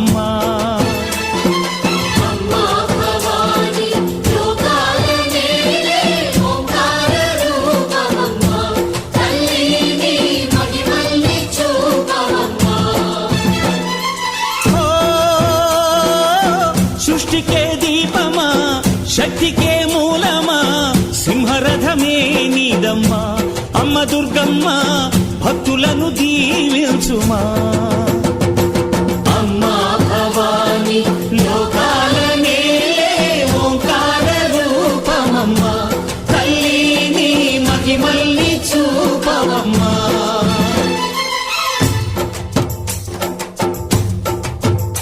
చూపవమ్మా. సృష్టికే దీపమా, శక్తికే మూలమా, సింహరథమే నీదమ్మా. అమ్మ దుర్గమ్మ భక్తులను దీవించుమా.